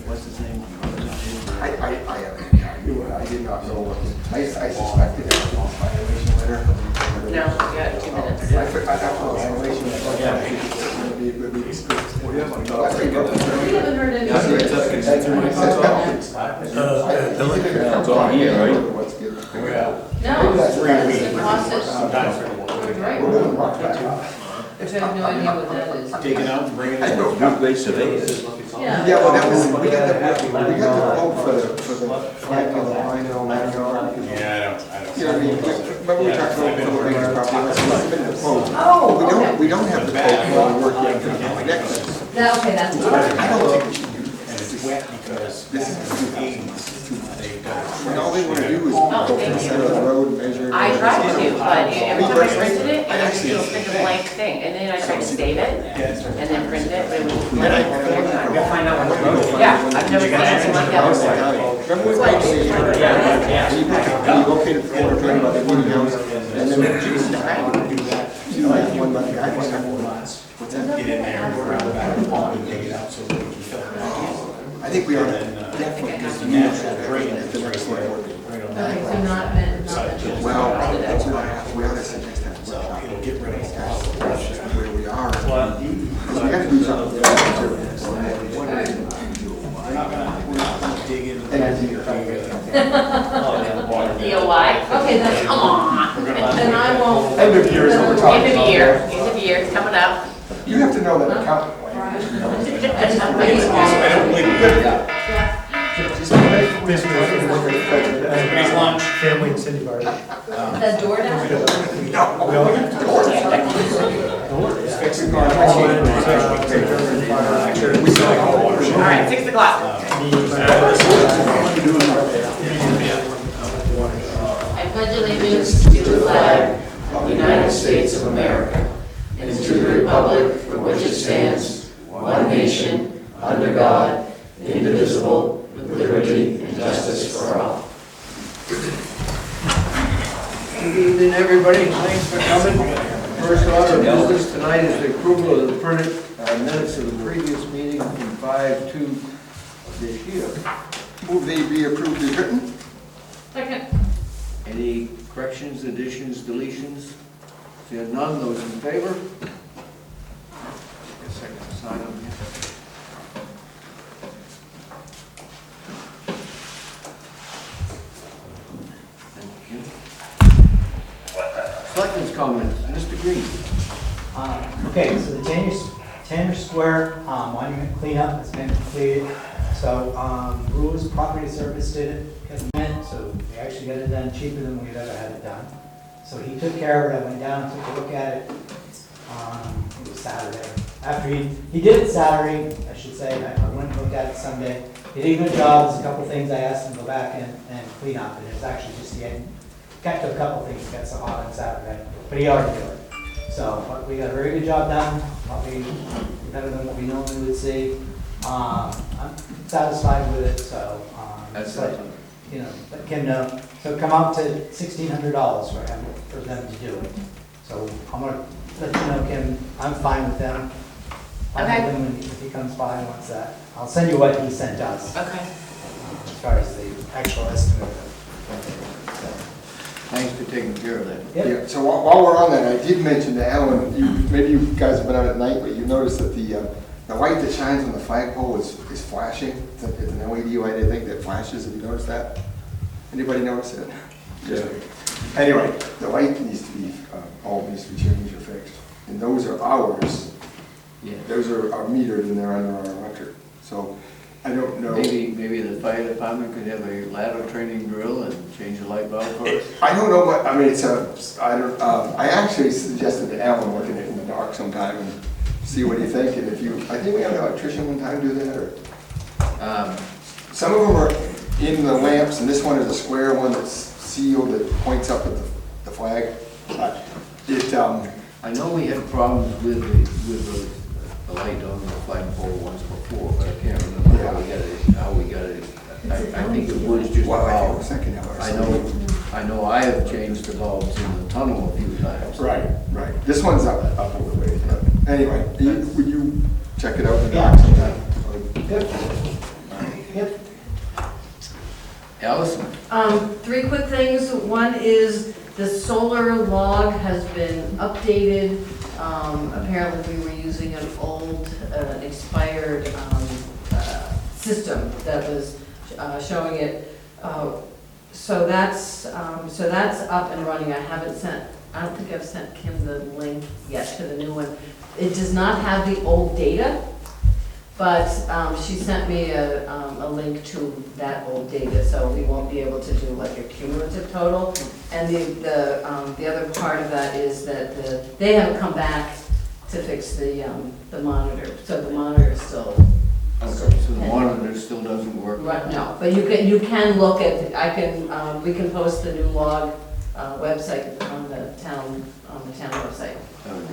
what's his name? I did not know what, I suspected that was a violation letter. No, you got 2 minutes. I thought it was a violation letter. We haven't heard any. It's all here, right? No, it's a process. Right. Which I have no idea what that is. Taken out and bringing it. I know. New grade surveyors. Yeah. Yeah, well, that was, we got the quote for the flag on the line and all that. Yeah, I don't. You know what I mean? Remember we talked about the biggest property, let's submit the quote. Oh, okay. We don't have the quote for the work yet for the next. Okay, that's. I don't think we should do And it's wet because this. Is the eighties. They've got when all they want to do is go from the center of the road and measure. I tried to, but every time I printed it, it was still like a blank thing, and then I tried to save it, and then print it, but it was blank every time. find out what road. Yeah, I've never seen anything like that before. Remember when I said, you located the corner thing about the meeting house, and then you like one by the guy. What's that? Get in there and go around the back of the pond and dig it out so that we can fill it back in. I think we are definitely at the next one. So not been. Well, we ought to suggest that. So it'll get rid of all the Where we are. We got to do something. We're not gonna dig into And I think DOI? Okay, then come on. Then I won't. End of year is what we're talking End of about. year, it's coming up. You have to know that accountant. I don't believe it. Everybody's lunch. Family and city bar. The door down? Fixing our. All right, 6 o'clock. I pledge allegiance to the flag of the United States of America and to the republic for which it stands, one nation, under God, indivisible, with liberty and justice for all. Good evening, everybody. Thanks for coming. First order of business tonight is the approval of the printed minutes of the previous meeting from 5/2 of this year. Move they be approved as written. Second. Any corrections, additions, deletions? Seeing none, those in favor? Guess I can sign them here. Thank you. Selectmen's comments, Mr. Green. Okay, so the Tanner Square monument cleanup has been completed. So Brewers Property Service did it, so we actually got it done cheaper than we've ever had it done. So he took care of it, I went down, took a look at it, it was Saturday. After he did it Saturday, I should say, I went and looked at it Sunday. He did a good job, there's a couple things I asked him to go back and clean up, and it was actually just, he had got to a couple things, got so hot on Saturday, but he ought to do it. So, but we got a very good job done, probably better than what we normally would see. I'm satisfied with it, so, That's but, you know, let Kim know. So come out to $1,600 for them to do it. So I'm gonna let you know, Kim, I'm fine with them. I'll Okay. have him when if he comes by and wants that. I'll send you what he sent us, Okay. as far as the actual estimate of it. Thanks for taking care of that. Yep. Yeah, so while we're on that, I did mention to Alan, maybe you guys have been out at night, but you noticed that the light that shines on the flagpole is flashing. It's an LED light, I think, that flashes. Have you noticed that? Anybody notice it? Yeah. Anyway, the light needs to be, all needs to be changed or fixed. And those are ours. Yeah. Those are metered and they're under our electric. So I don't know. Maybe the fire department could have a ladder training drill and change the light bulb for us. I don't know what, I mean, I actually suggested to Alan looking at it in the dark sometime and see what he think, and if you, I think we had an electrician one time do that, or, some of them are in the lamps, and this one is a square one that's sealed that points up at the flag. I know we had problems with the light on the flagpole once before, but I can't remember how we got it. I think it was just a Well, I bulb. think second hour. I know I have changed the bulbs in the tunnel a few times. Right. This one's up a little ways, but anyway, would you check it out in the Yeah. dark sometime? Good. Allison? Three quick things. One is the solar log has been updated. Apparently we were using an old, expired, system that was, showing it. So that's up and running. I don't think I've sent Kim the link yet to the new one. It does not have the old data, but she sent me a link to that old data, so we won't be able to do like a cumulative total. And the other part of that is that they haven't come back to fix the monitor, so the monitor is still. Okay, so the monitor still doesn't work? Right, no, but you can look at, we can post the new log website on the town website. That would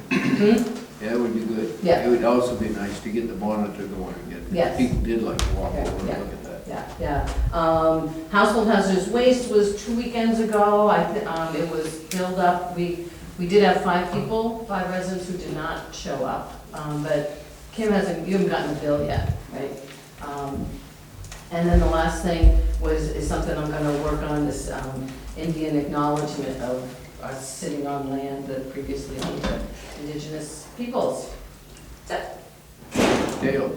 be good. Yeah, it would be good. Yeah. It would also be nice to get the monitor going again. Yes. People did like to walk Okay, over and yeah. look at that. Yeah. Household hazardous waste was 2 weekends ago. It was filled up. We did have 5 residents who did not show up. But Kim you haven't gotten the bill yet, right? And then the last thing is something I'm gonna work on, this Indian acknowledgement of us sitting on land that previously owned by indigenous peoples. Dale?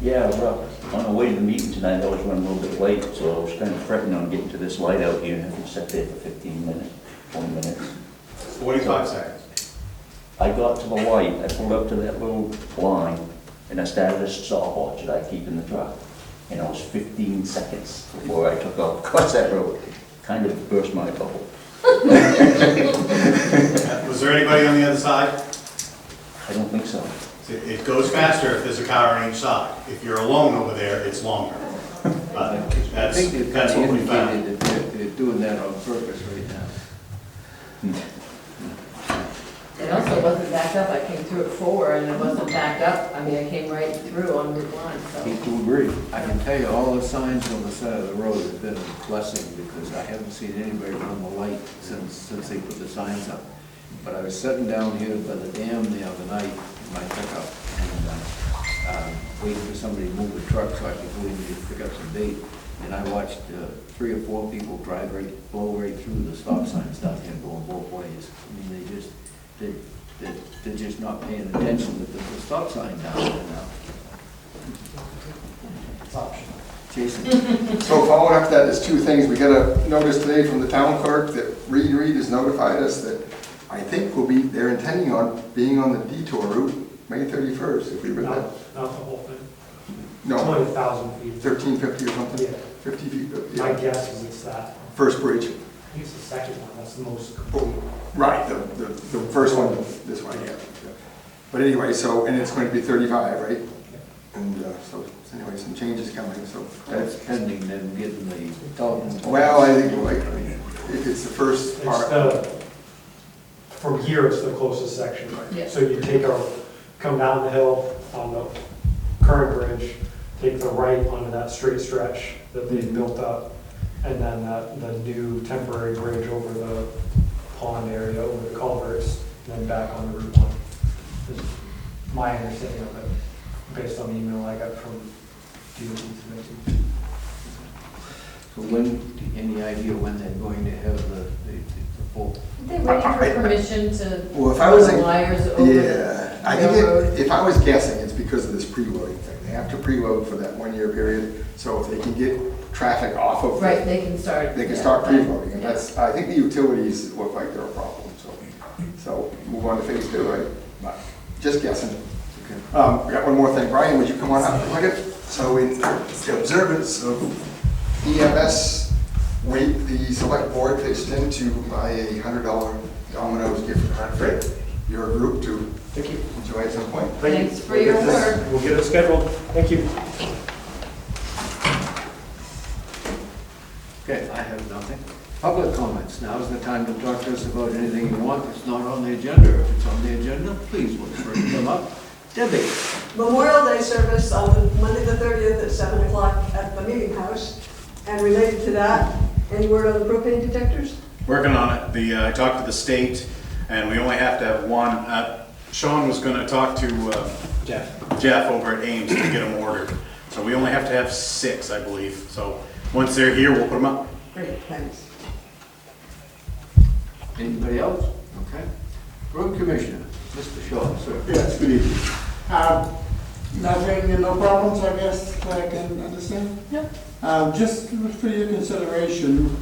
Yeah, well, on the way to the meeting tonight, I was running a little bit late, so I was kind of fretting on getting to this light out here, and having to sit there for 15 minutes, 20 minutes. 45 seconds. I got to the light, I pulled up to that little line, and I started a stopwatch that I keep in the truck. And it was 15 seconds before I took off across that road. Kind of burst my bubble. Was there anybody on the other side? I don't think so. It goes faster if there's a car on each side. If you're alone over there, it's longer. I That's think they've that's kind of what we found. indicated that they're doing that on purpose right now. It also wasn't backed up. I came through at 4 and it wasn't backed up. I mean, I came right through on Route 1, so. Hate to agree. I can tell you, all the signs on the side of the road have been a blessing, because I haven't seen anybody run the light since they put the signs up. But I was sitting down here by the dam the other night in my pickup, and waiting for somebody to move the truck so I could go in and pick up some bait. And I watched 3 or 4 people blow right through the stop signs down here going both ways. I mean, they're just not paying attention that there's a stop sign down there now. It's optional. Jason? So following up that, there's 2 things. We got a notice today from the town clerk that Reed has notified us that I think they're intending on being on the detour route May 31st, if we read that. Not the whole thing. It's No, only 1,000 feet. 1350 or something? Yeah. 50 feet, My yeah. guess is it's that. First bridge. I think it's the second one, that's the most complete. Right, the first one, this one, yeah. But anyway, so, and it's going to be 35, right? And so anyway, some changes coming, so. That's pending them getting the telephone poles. Well, I think, like, if it's the first It's part. from here, it's the closest section. Yeah. So you come down the hill on the current bridge, take the right onto that straight stretch that they built up, and then the new temporary bridge over the pond area, over the culverts, and then back on Route 1. Is my understanding of it, based on the email I got from DOT today. So any idea when they're going to have the full? Are they waiting for permission to Well, if I was put the in- wires over Yeah, I think railroad? if I was guessing, it's because of this preloading thing. They have to preload for that 1-year period, so if they can get traffic off of. Right, they can start. They can yeah, start that- preloading, and yeah. that's, I think the utilities look like they're a problem, so move on to phase 2, right? But just guessing. We got one more thing. Brian, would you come on up? Look at, so in the observance of EMS week, the select board pitched in to buy a $100 Domino's gift card for your group to enjoy at some point. Thanks for your work. We'll get it scheduled. Thank you. Okay, I have nothing. Public comments, now's the time to talk to us about anything you want that's not on the agenda. If it's on the agenda, please look for it to come up. Debbie? Memorial Day service on Monday the 30th at 7 o'clock at the meeting house. And related to that, any word on the propane detectors? Working on it. I talked to the state, and we only have to have one. Sean was going to talk to Jeff over at Ames to get them ordered. So we only have to have 6, I believe. So once they're here, we'll put them up. Great, thanks. Anybody else? Okay. Road Commissioner, Mr. Shaw, sir. Yes, good evening. Nothing, no problems, I guess, that I can understand? Yep. Just for your consideration,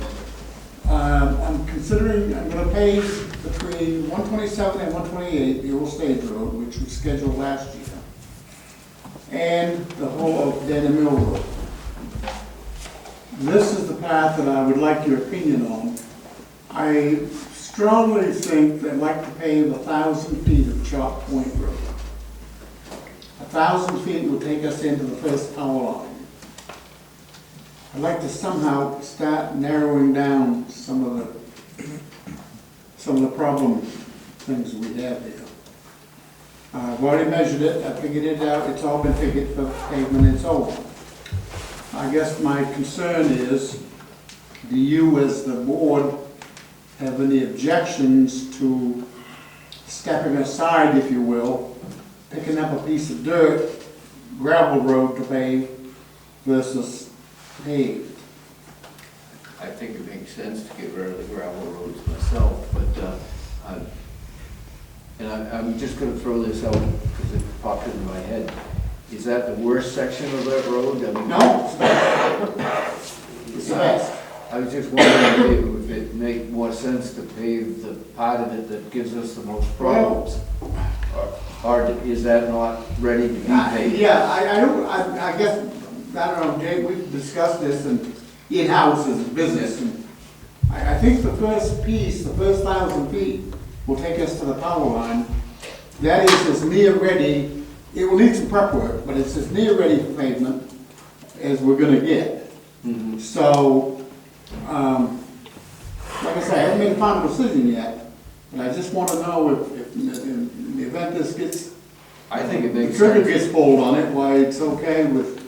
I'm gonna pave between 127 and 128, the old stage road, which was scheduled last year, and the whole of Danny Mill Road. This is the path that I would like your opinion on. I strongly think they'd like to pave 1,000 feet of Chalk Point Road. 1,000 feet would take us into the first power line. I'd like to somehow start narrowing down some of the problem things we have here. I've already measured it, I figured it out, it's all been figured for pavement and so on. I guess my concern is, do you as the board have any objections to stepping aside, if you will, picking up a piece of dirt, gravel road to pave versus paved? I think it makes sense to get rid of the gravel roads myself, but, I'm just gonna throw this out because it popped into my head. Is that the worst section of that road? I mean, No, it's the best. I was just wondering if it make more sense to pave the part of it that gives us the most problems. Or is that not ready to be paved? Yeah, I guess, I don't know, Jay, we've discussed this and in-house as a business. And I think the first piece, the first 1,000 feet will take us to the power line. That is as near ready, it will need some prep work, but it's as near ready for pavement as we're gonna get. Mhm. So, like I say, I haven't made a final decision yet, but I just wanna know if in the event this gets, I think it the makes trigger sense. gets pulled on it, why it's okay with,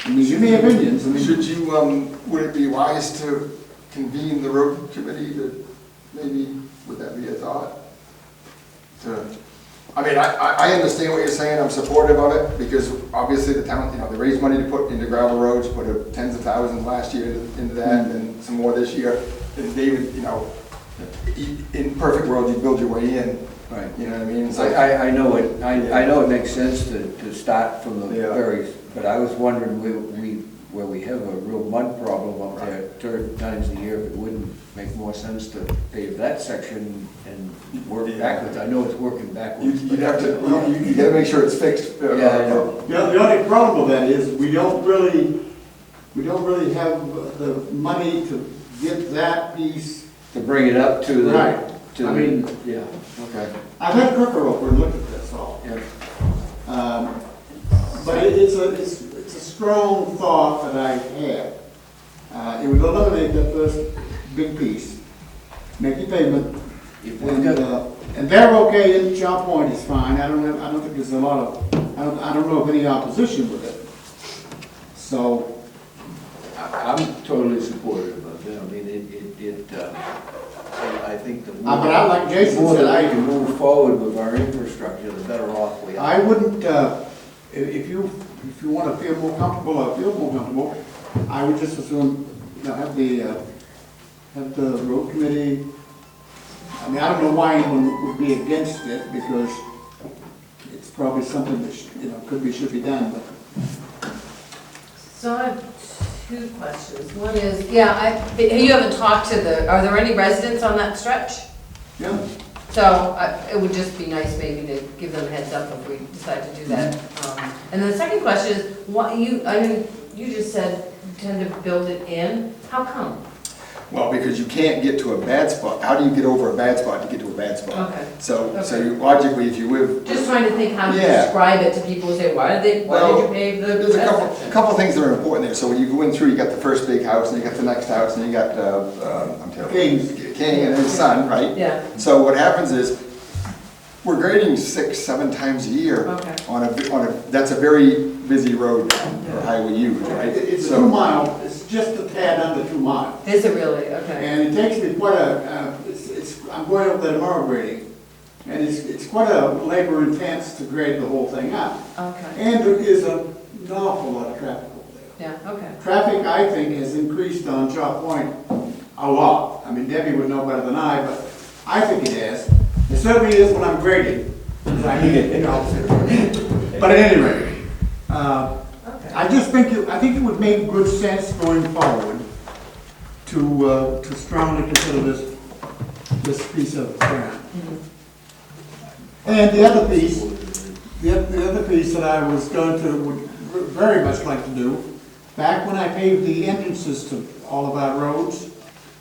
I mean, give me opinions, I mean. Should you, would it be wise to convene the road committee to maybe, would that be a thought? I mean, I understand what you're saying, I'm supportive of it, because obviously the town, they raised money to put into gravel roads, put tens of thousands last year into that, and some more this year. And David, in perfect world, you build your way in. Right. You know what I mean? It's So like, I know it, I know it makes sense to start from the Yeah. very, but I was wondering where we have a real mud problem up there certain times a year, if it wouldn't make more sense to pave that section and work backwards. I know it's working backwards. you'd have to, you gotta make sure it's fixed. Yeah, I know. The only problem with that is, we don't really have the money to get that piece. To bring it up to the. Right. To I mean- yeah, okay. I've had Crooker over and look at this all. Yeah. But it's a strong thought that I have. It would eliminate that first big piece, make it pavement, If we've got, and they're okay, and Chalk Point is fine. I don't think there's a lot of, I don't know of any opposition with it. So, I'm totally supportive of it. I mean, I think the more. but I, like Jason the more said, that we can move forward with our infrastructure, the better off we are. I wouldn't, if you want to feel more comfortable or feel more comfortable, I would just assume, have the road committee, I mean, I don't know why anyone would be against it, because it's probably something that, should be done, but. So I have two questions. One is, you haven't talked to are there any residents on that stretch? Yeah. So it would just be nice maybe to give them a heads up if we decide to do that. And then the second question is, you just said you tend to build it in. How come? Well, because you can't get to a bad spot. How do you get over a bad spot to get to a bad spot? Okay. So Okay. you, logically, if you live. Just trying to think how to Yeah. describe it to people who say, why did you pave the There's a that section? couple things that are important there. So when you go in through, you got the first big house, and you got the next house, and you got, I'm terrible. King and his son, right? Yeah. So what happens is, we're grading 6-7 times a year. Okay. On a, that's a very busy road or highway use, right? It's So- 2 mile, it's just a tad under 2 miles. Is it really? Okay. And it takes me quite I'm going up there tomorrow grading, and it's quite a labor intense to grade the whole thing up. Okay. And there is an awful lot of traffic over there. Yeah, okay. Traffic, I think, has increased on Chalk Point a lot. I mean, Debbie would know better than I, but I think it has. It certainly is when I'm grading. I mean, you know. But at any rate, Okay. I just think, I think it would make good sense going forward to strongly consider this piece of ground. And the other piece, the other piece that I was going to, would very much like to do, back when I paved the entrances to all of our roads,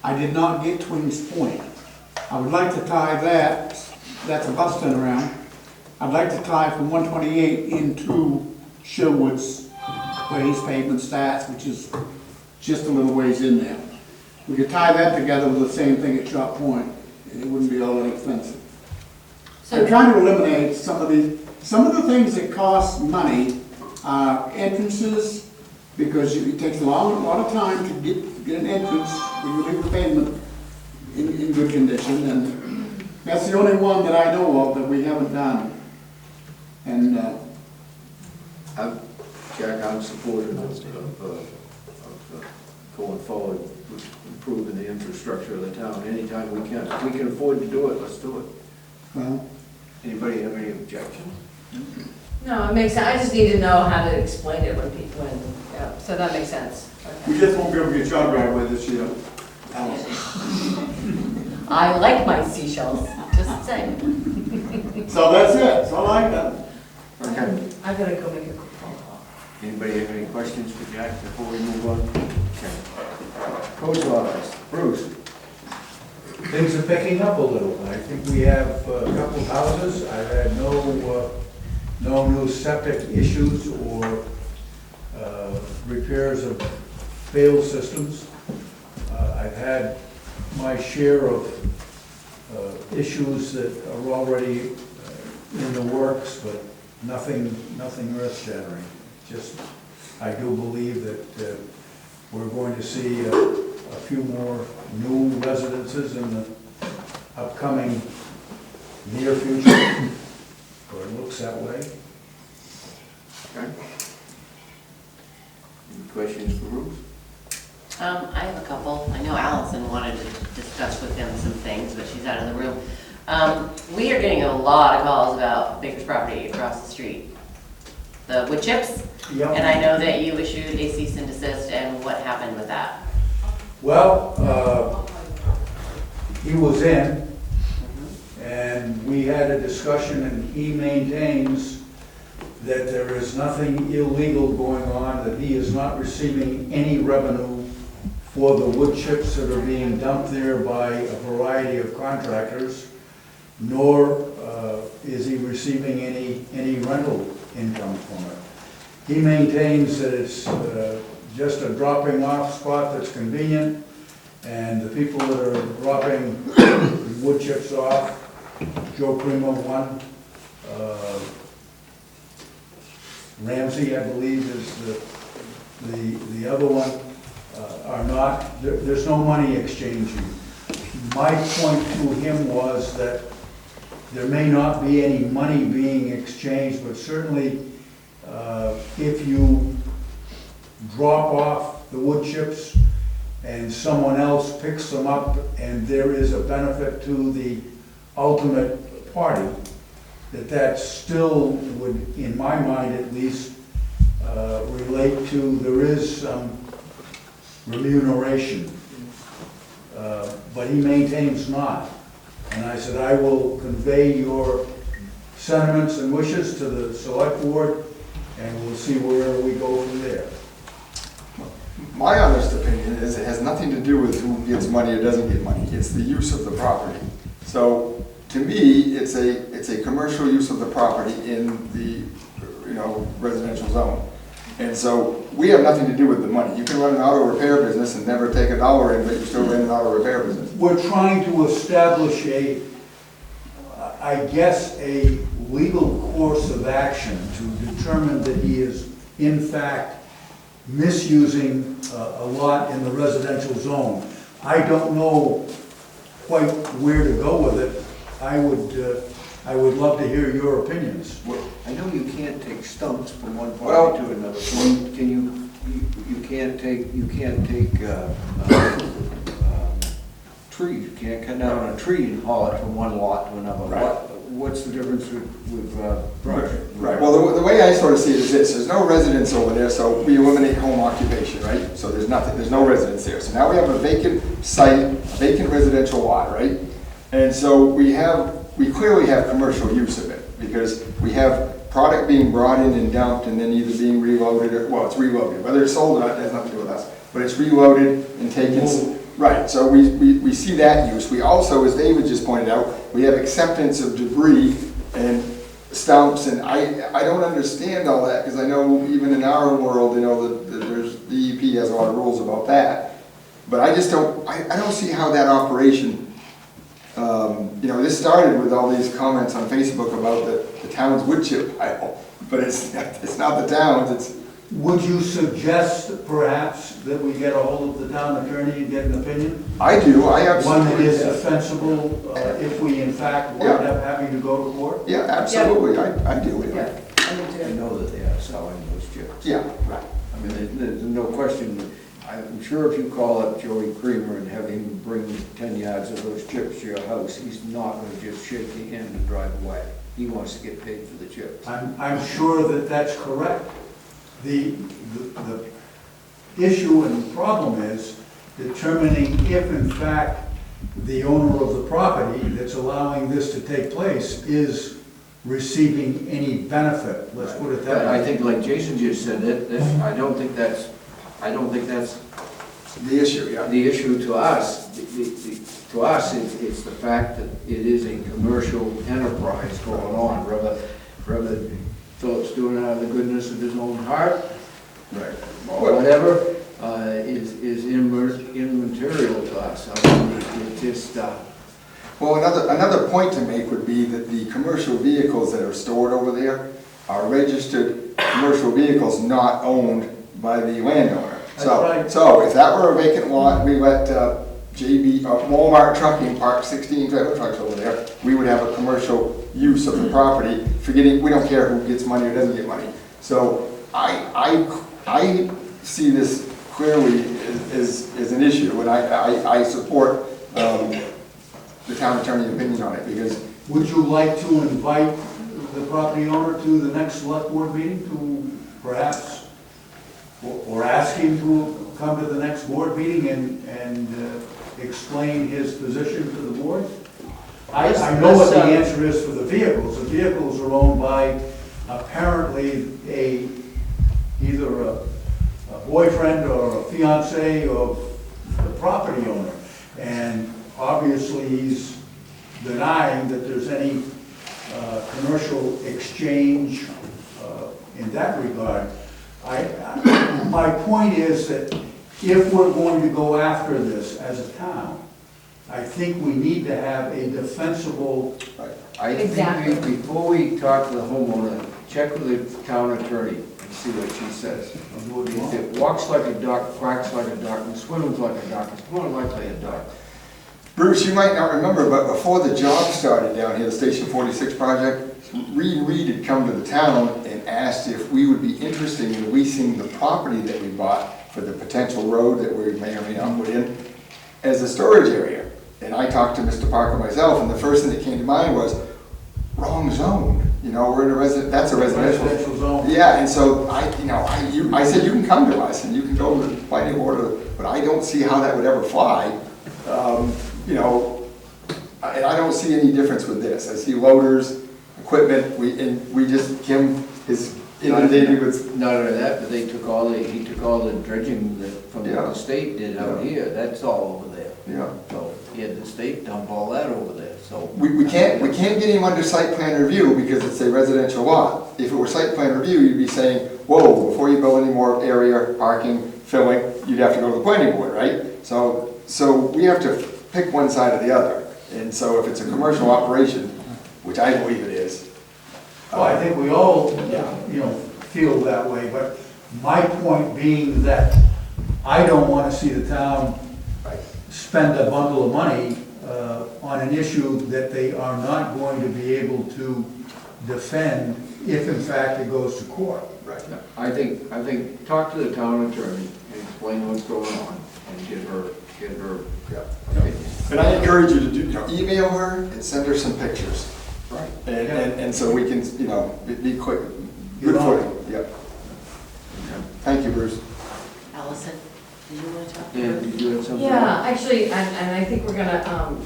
I did not get Twins Point. I would like to tie that's a bus turnaround, I'd like to tie from 128 into Sherwood's, where his pavement starts, which is just a little ways in there. We could tie that together with the same thing at Chalk Point, and it wouldn't be all that expensive. I'm trying to eliminate some of the things that cost money, entrances, because it takes a lot of time to get an entrance when you leave the pavement in good condition, and that's the only one that I know of that we haven't done. And, Jack, I'm supportive of going forward with improving the infrastructure of the town anytime we can. If we can afford to do it, let's do it. well, Anybody have any objections? No, it makes sense. I just need to know how to explain it yeah, so that makes sense. we Okay. just won't be able to get your driveway this year. I like my seashells, just saying. So that's it, that's all I got. Okay. I gotta go make a quick phone call. Anybody have any questions for Jack before we move on? Okay. Post office, Bruce. Things are picking up a little. I think we have a couple of houses. I've had no new septic issues or repairs of failed systems. I've had my share of issues that are already in the works, but nothing earth-shattering. Just, I do believe that we're going to see a few more new residences in the upcoming near future, or it looks that way. Okay. Any questions for Bruce? I have a couple. I know Allison wanted to discuss with him some things, but she's out of the room. We are getting a lot of calls about Baker's property across the street, the wood chips. Yep. And I know that you issued a cease and desist, and what happened with that? Well, he was in, and we had a discussion, and he maintains that there is nothing illegal going on, that he is not receiving any revenue for the wood chips that are being dumped there by a variety of contractors, nor is he receiving any rental income from it. He maintains that it's just a dropping off spot that's convenient, and the people that are dropping the wood chips off, Joe Primo one, Ramsey, I believe, is the other one, are not, there's no money exchanging. My point to him was that there may not be any money being exchanged, but certainly if you drop off the wood chips and someone else picks them up and there is a benefit to the ultimate party, that still would, in my mind at least, relate to, there is some remuneration. But he maintains not. And I said, I will convey your sentiments and wishes to the select board, and we'll see where we go from there. My honest opinion is it has nothing to do with who gets money or doesn't get money. It's the use of the property. So to me, it's a commercial use of the property in the, residential zone. And so we have nothing to do with the money. You can run an auto repair business and never take $1 in, but you still run an auto repair business. We're trying to establish a legal course of action to determine that he is in fact misusing a lot in the residential zone. I don't know quite where to go with it. I would love to hear your opinions. I know you can't take stumps from one party to another. Can you you can't take trees, you can't cut down a tree and haul it from one lot to another. Right. What's the difference with brush? Right, well, the way I sort of see it is this, there's no residence over there, so we eliminate home occupation, right? So there's nothing, there's no residence there. So now we have a vacant site, a vacant residential lot, right? And so we clearly have commercial use of it, because we have product being brought in and dumped and then either being reloaded or, well, it's reloaded. Whether it's sold or not, it has nothing to do with us. But it's reloaded and taken, right, so we see that use. We also, as David just pointed out, we have acceptance of debris and stumps, and I don't understand all that, because I know even in our world, you know, there's, DEP has a lot of rules about that. But I just don't, I don't see how that operation, you know, this started with all these comments on Facebook about the town's wood chip pile, but it's not the town's, it's. Would you suggest perhaps that we get a hold of the town attorney and get an opinion? I do, I absolutely. One that is do. defensible if we in fact wind up having to go to court? Yeah, absolutely, I do. Yeah, I do I too. know that they are selling those chips. Yeah, right. I mean, there's no question. I'm sure if you call up Joey Creamer and have him bring 10 yards of those chips to your house, he's not going to just shake the hand and drive away. He wants to get paid for the chips. I'm sure that that's correct. The issue and the problem is determining if in fact the owner of the property that's allowing this to take place is receiving any benefit, let's put it that way. I think like Jason just said, I don't think that's The issue, yeah. the issue to us. To us, it's the fact that it is a commercial enterprise going on, whether Philip's doing it out of the goodness of his own heart, Right. or whatever, is immaterial to us. I mean, it just, Well, another point to make would be that the commercial vehicles that are stored over there are registered commercial vehicles not owned by the landowner. That's right. So if that were a vacant lot, we let Walmart Trucking park 16 trailer trucks over there, we would have a commercial use of the property, forgetting, we don't care who gets money or doesn't get money. So I see this clearly as an issue, and I support the town attorney's opinion on it, because. Would you like to invite the property owner to the next select board meeting to perhaps, or ask him to come to the next board meeting and explain his position to the board? I know what the answer is for the vehicles. The vehicles are owned by apparently either a boyfriend or a fiance of the property owner. And obviously he's denying that there's any commercial exchange in that regard. My point is that if we're going to go after this as a town, I think we need to have a defensible. I think before we talk to the homeowner, check with the town attorney and see what she says. If it walks like a duck, quacks like a duck, and swims like a duck, it's more likely a duck. Bruce, you might not remember, but before the job started down here, the Station 46 project, Reed had come to the town and asked if we would be interested in leasing the property that we bought for the potential road that we may or may not put in as a storage area. And I talked to Mr. Parker myself, and the first thing that came to mind was, wrong zone. You know, we're in a that's a residential zone. Yeah, and so I said, you can come to us and you can go to the planning board, but I don't see how that would ever fly. You know, and I don't see any difference with this. I see loaders, equipment, Kim is inundated with. Not only that, but he took all the dredging that from the state did out here, that's all over there. Yeah. So he had the state dump all that over there, so. We can't get him under site plan review because it's a residential lot. If it were site plan review, you'd be saying, whoa, before you build any more area, parking, filling, you'd have to go to the planning board, right? So we have to pick one side or the other. And so if it's a commercial operation, which I believe it is. Well, I think we all, feel that way, but my point being that I don't want to see the town spend a bundle of money on an issue that they are not going to be able to defend if in fact it goes to court. Right. I think, talk to the town attorney and explain what's going on and get her Yeah. opinion. And I encourage you to do, email her and send her some pictures. Right. And so we can, be quick, good footing, yep. Thank you, Bruce. Allison, did you want to talk to And her? did you have something? Yeah, actually, and I think we're gonna,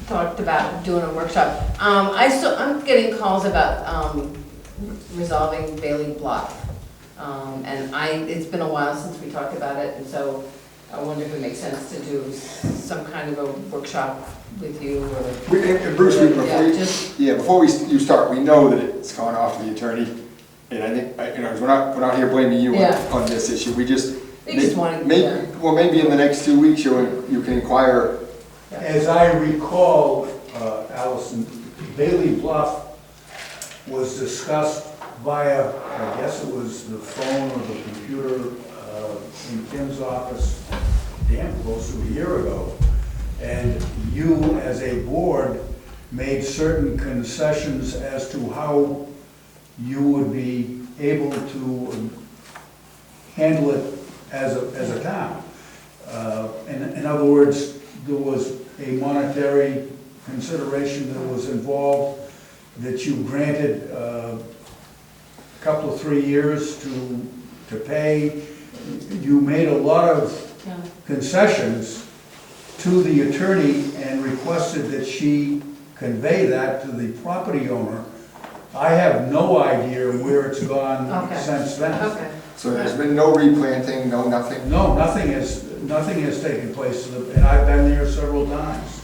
talked about doing a workshop. I'm getting calls about, resolving Bailey Bluff. And it's been a while since we talked about it, and so I wonder if it makes sense to do some kind of a workshop with you or. And Bruce, Yeah, before you start, we know that it's gone off to the attorney. And I think, we're not here blaming you Yeah. on this issue, we just. They just wanted- Maybe in the next 2 weeks, you can inquire. As I recall, Allison, Bailey Bluff was discussed via, I guess it was the phone or the computer in Kim's office, damn close to a year ago. And you, as a board, made certain concessions as to how you would be able to handle it as a town. In other words, there was a monetary consideration that was involved that you granted a couple of 3 years to pay. You made a lot of concessions to the attorney and requested that she convey that to the property owner. I have no idea where it's gone Okay. since then. Okay. So there's been no replanting, no nothing? No, nothing has taken place, and I've been there several times.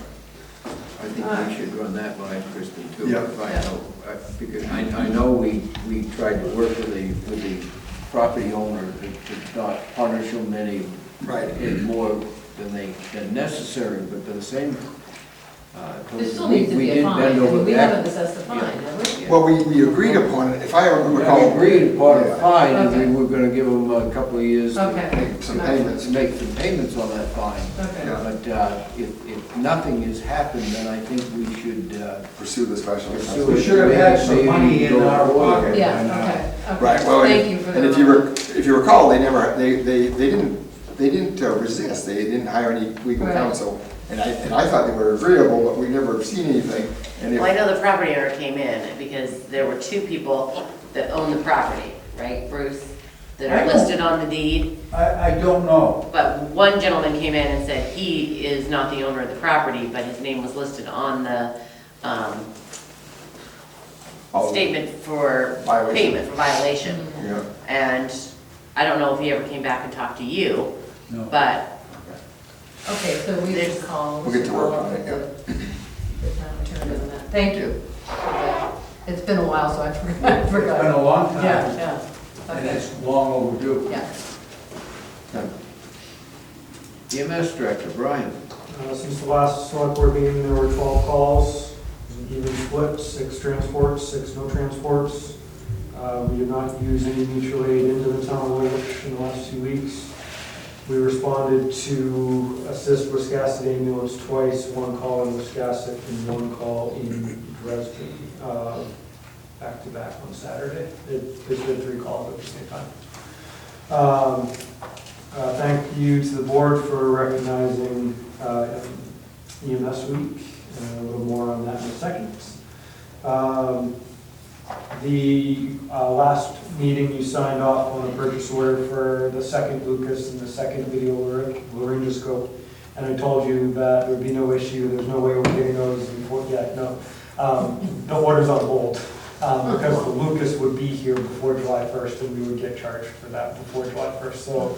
I think we should run that by Kristen too. Yeah. Because I know we tried to work with the property owner to not punish them any more than necessary, but to the same. There still needs to be a fine. I mean, we haven't assessed the fine, have we? Well, we agreed upon it, if I recall. We agreed upon a fine, and Okay. we were gonna give them a couple of years to Okay. Make some payments. make some payments on that fine. Okay. Yeah. But if nothing has happened, then I think we should Pursue the special. pursue We it. should have had some money in our pocket. by Yeah, now. okay. Right, well, Thank you for and that. if you recall, they didn't resist, they didn't hire any legal Right. counsel. And I thought they were agreeable, but we never have seen anything. And if, Well, I know the property owner came in because there were two people that own the property, right, Bruce? That I are don't- listed on the deed. I don't know. But one gentleman came in and said he is not the owner of the property, but his name was listed on the statement for Violation. payment for violation. yeah, And I don't know if he ever came back and talked to you, No. but Okay, so we should call. We'll get to work on it, the town attorney on that. Thank you. It's been a while, so I forgot. It's been a long time, Yeah, and okay, it's long overdue. yeah. EMS Director, Brian. Since the last select board meeting, there were 12 calls, it was an even split, 6 transports, 6 no transports. We did not use any mutual aid into the town of Woolwich in the last 2 weeks. We responded to assist Wiscasset ambulance twice, 1 call in Wiscasset and 1 call in Dresden, back to back on Saturday. They did 3 calls at the same time. Thank you to the board for recognizing EMS week, and a little more on that in a second. The last meeting, you signed off on a purchase order for the second Lucas and the second video laryngoscope, and I told you that there would be no issue, there's no way we're getting those before, no. The order's on hold, because the Lucas would be here before July 1st, and we would get charged for that before July 1st. So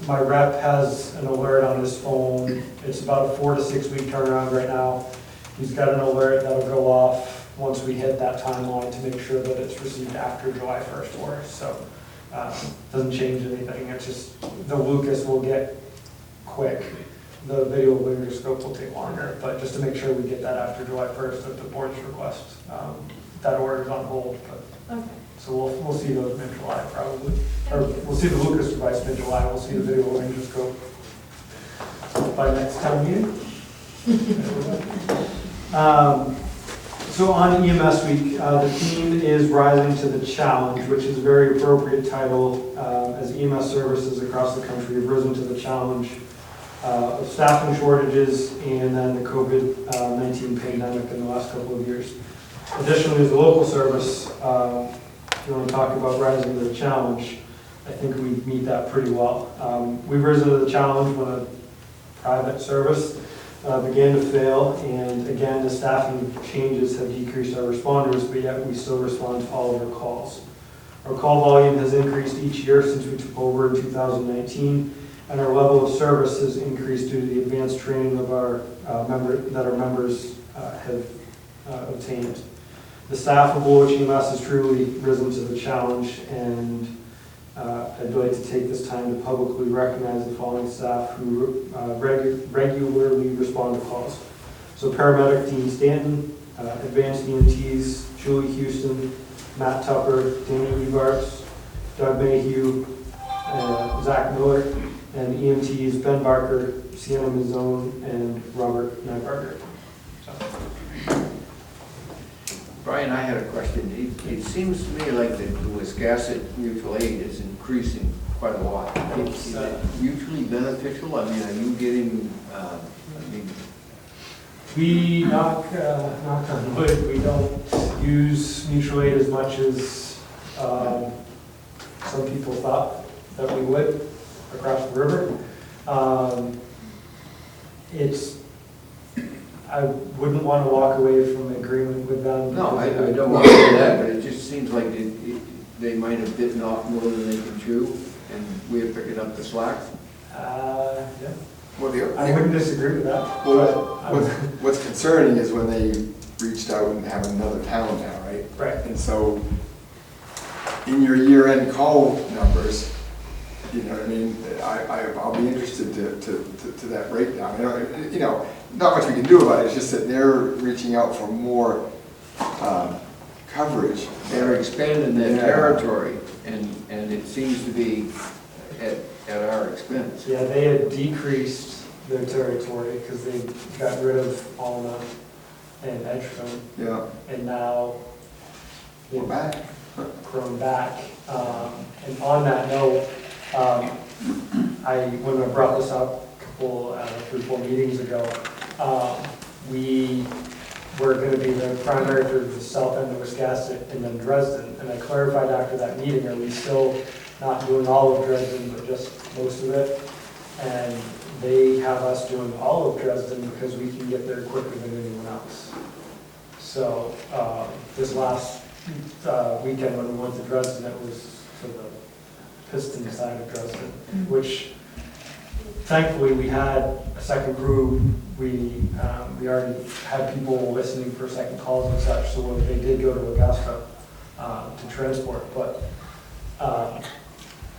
my rep has an alert on his phone. It's about a 4 to 6 week turnaround right now. He's got an alert that'll go off once we hit that timeline to make sure that it's received after July 1st order. So doesn't change anything. It's just the Lucas will get quick. The video laryngoscope will take longer, but just to make sure we get that after July 1st at the board's request. That order's on hold, but Okay. so we'll see those mid-July probably. Or we'll see the Lucas device mid-July, we'll see the video laryngoscope by next time meeting. So on EMS week, the theme is Rising to the Challenge, which is a very appropriate title as EMS services across the country have risen to the challenge of staffing shortages and then the COVID-19 pandemic in the last couple of years. Additionally, as a local service, if you want to talk about rising to the challenge, I think we meet that pretty well. We've risen to the challenge when a private service began to fail, and again, the staffing changes have decreased our responders, but yet we still respond to all of our calls. Our call volume has increased each year since we took over in 2019, and our level of service has increased due to the advanced training of our members have obtained. The staff of Woolwich EMS has truly risen to the challenge, and I'd like to take this time to publicly recognize the following staff who regularly respond to calls. So paramedic Dean Stanton, advanced EMTs Julie Houston, Matt Tupper, Danny Evarts, Doug Mayhew, Zach Miller, and EMTs Ben Barker, Sienna Mazzone, and Robert Nybarger. Brian, I had a question. It seems to me like the Wiscasset mutual aid is increasing quite a lot. Is it mutually beneficial? I mean, are you getting, We knock on wood, we don't use mutual aid as much as some people thought that we would across the river. I wouldn't want to walk away from an agreement with them. no, I don't want to do that, but it just seems like they might have bitten off more than they can chew, and we're picking up the slack. Yeah, Well, I wouldn't disagree with that. Well, what's concerning is when they reached out and have another town now, right? Right. And so, in your year-end call numbers, you know what I mean, I'll be interested to that breakdown. Not much we can do about it, it's just that they're reaching out for more coverage. They're expanding their territory, and it seems to be at our expense. Yeah, they had decreased their territory because they got rid of Alma and Edgecombe, Yeah, and now we're they've back. grown back. And on that note, when I brought this up a couple, 3-4 meetings ago, we were going to be the primary for the south end of Wiscasset and then Dresden. And I clarified after that meeting, are we still not doing all of Dresden, but just most of it? And they have us doing all of Dresden because we can get there quicker than anyone else. So this last weekend when we went to Dresden, it was to the Piston side of Dresden, which thankfully we had a second crew. We already had people listening for second calls and such, so they did go to Augusta to transport. But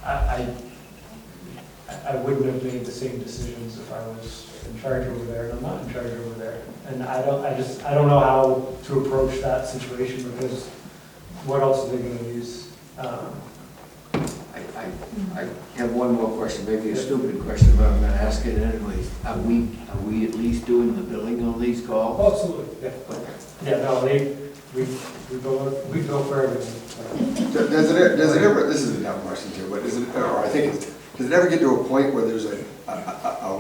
I wouldn't have made the same decisions if I was in charge over there, and I'm not in charge over there. And I don't know how to approach that situation because what else are they going to use? I have one more question, maybe a stupid question, but I'm going to ask it anyways. Are we at least doing the billing on these calls? Oh, absolutely, yeah. Yeah, no, we go for everything. Does it ever, this is a dumb question too, but does it ever get to a point where there's a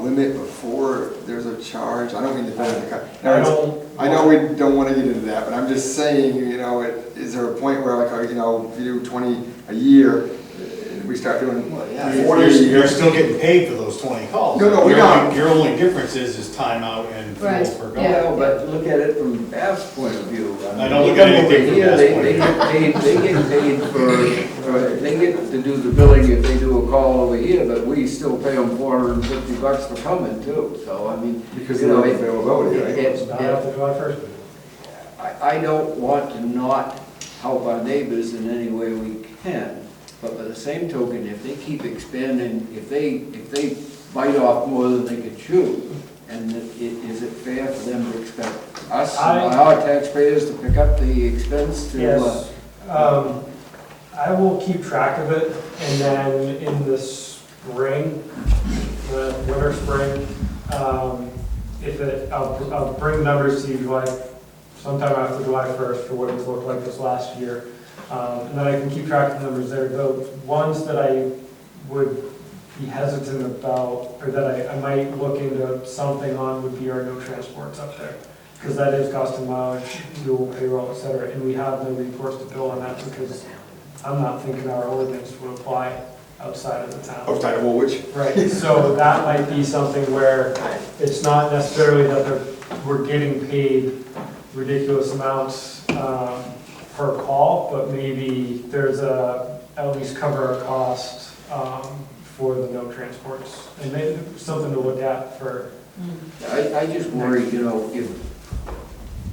limit before there's a charge? I don't mean to I know we don't want to get into that, but I'm just saying, is there a point where if you do 20 a year, we start doing 40 a year? You're still getting paid for those 20 calls. No, we're not. Your only difference is time out and fuel Right. for going. Yeah, but look at it from Bev's point of view. I don't look at anything from Here, Bev's point they get paid for, they get to do the billing if they do a call over here, but we still pay them $450 for coming too, so I mean. Because of the availability, right? It's not after July 1st. I don't want to not help our neighbors in any way we can, but by the same token, if they keep expanding, if they bite off more than they can chew, and is it fair for them to expect us, our taxpayers, to pick up the expense to? Yes. I will keep track of it, and then in the spring, the winter, spring, I'll bring numbers to you like sometime after July 1st for what it's looked like this last year. And then I can keep track of the numbers there. The ones that I would be hesitant about, or that I might look into something on, would be our no transports up there. Because that is costing mileage, fuel, payroll, et cetera, and we have no recourse to bill on that because I'm not thinking our ordinance would apply outside of the town. Outside of Woolwich? Right, so that might be something where it's not necessarily that we're getting paid ridiculous amounts per call, but maybe there's at least cover a cost for the no transports. And maybe something to look at for. I just worry, you know, if,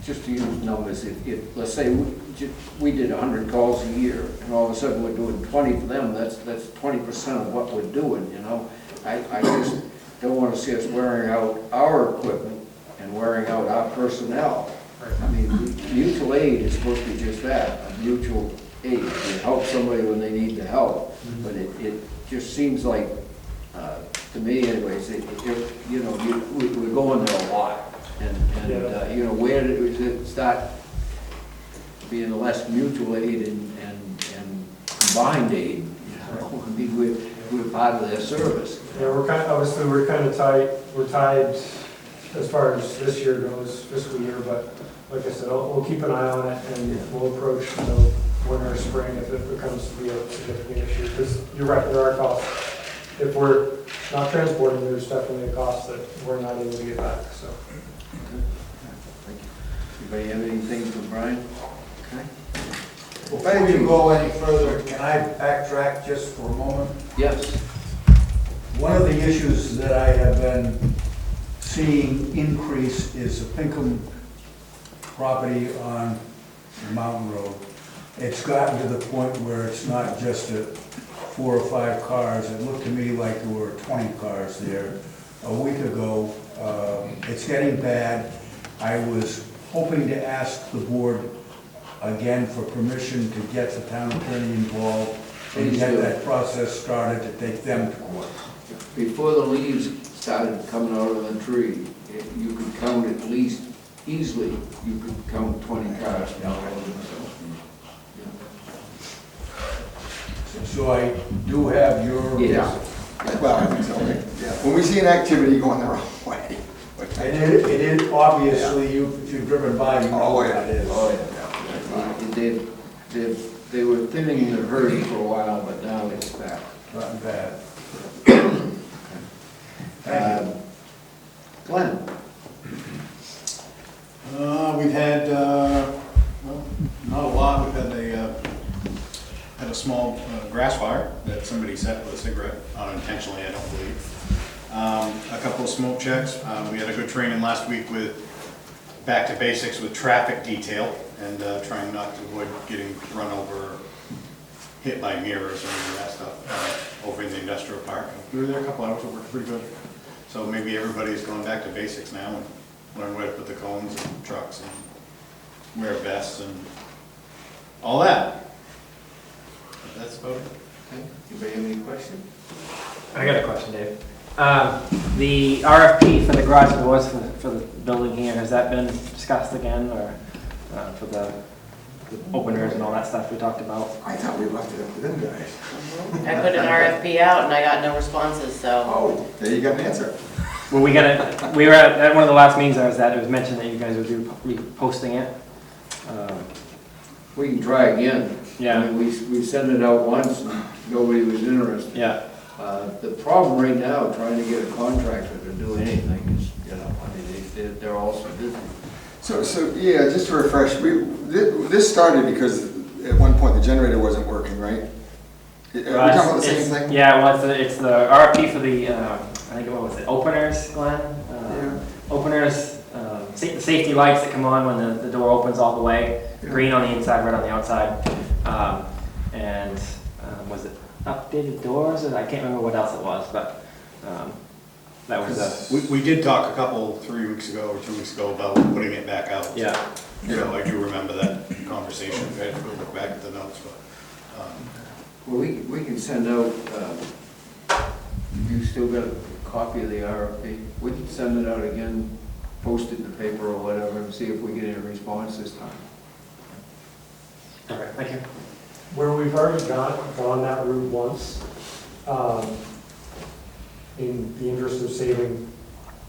just to use numbers, if let's say we did 100 calls a year, and all of a sudden we're doing 20 for them, that's 20% of what we're doing, you know? I just don't want to see us wearing out our equipment and wearing out our personnel. I mean, mutual aid is supposed to be just that, a mutual aid. You help somebody when they need the help, but it just seems like, to me anyways, you know, we're going there a lot. And you know, where did it start being less mutual aid and combined aid? You know, I mean, we're part of their service. Yeah, obviously we're kind of tight. We're tied as far as this year goes, fiscal year. But like I said, we'll keep an eye on it and we'll approach winter or spring if it becomes to be a significant issue. Because you're right, there are costs. If we're not transporting, there's definitely a cost that we're not able to get back. So. Anybody have anything for Brian? Okay. Before you go any further, can I backtrack just for a moment? Yes. One of the issues that I have been seeing increase is the Pinkham property on the Mountain Road. It's gotten to the point where it's not just 4 or 5 cars. It looked to me like there were 20 cars there a week ago. It's getting bad. I was hoping to ask the board again for permission to get the town attorney involved and get that process started to take them to court. Before the leaves started coming out of the tree, you could count at least, easily, you could count 20 cars down the road. So I do have your... Yeah. Well, I think so, okay. Yeah. When we see an activity going the wrong way. And it is, obviously, if you've driven by, you know what it is. Oh, yeah. They were thinning the herd for a while, but now it's back. Gotten bad. Glenn? We've had, well, not a lot. We've had a small grass fire that somebody set with a cigarette, unintentionally, I don't believe. A couple of smoke checks. We had a good training last week with back to basics with traffic detail and trying not to avoid getting run over, hit by mirrors or any of that stuff over in the industrial park. We were there a couple hours, it worked pretty good. So maybe everybody's going back to basics now and learn where to put the cones and trucks and wear vests and all that. But that's about it. Okay. Anybody have any questions? I got a question, Dave. The RFP for the garage doors for the building here, has that been discussed again, or for the openers and all that stuff we talked about? I thought we left it up to them guys. I put an RFP out and I got no responses, so. Oh, there you got an answer. Well, we were at one of the last meetings I was at, it was mentioned that you guys would be posting it. We can try again. Yeah. I mean, we sent it out once and nobody was interested. Yeah. The problem right now, trying to get a contractor to do anything is, you know, I mean, they're also busy. So yeah, just to refresh, this started because at one point the generator wasn't working, right? Are we talking about the same thing? Yeah, well, it's the RFP for the, I think, what was it, openers, Glenn? Openers, the safety lights that come on when the door opens all the way, green on the inside, red on the outside. And was it updated doors? I can't remember what else it was, but that was We did talk 3 weeks ago or 2 weeks ago about putting it back out. yeah. So I do remember that conversation. I had to go look back at the notes, but. Well, we can send out, you still got a copy of the RFP? We can send it out again post it in the paper or whatever and see if we get any response this time. Okay, thank you. Where we've already gone that route once, in the interest of saving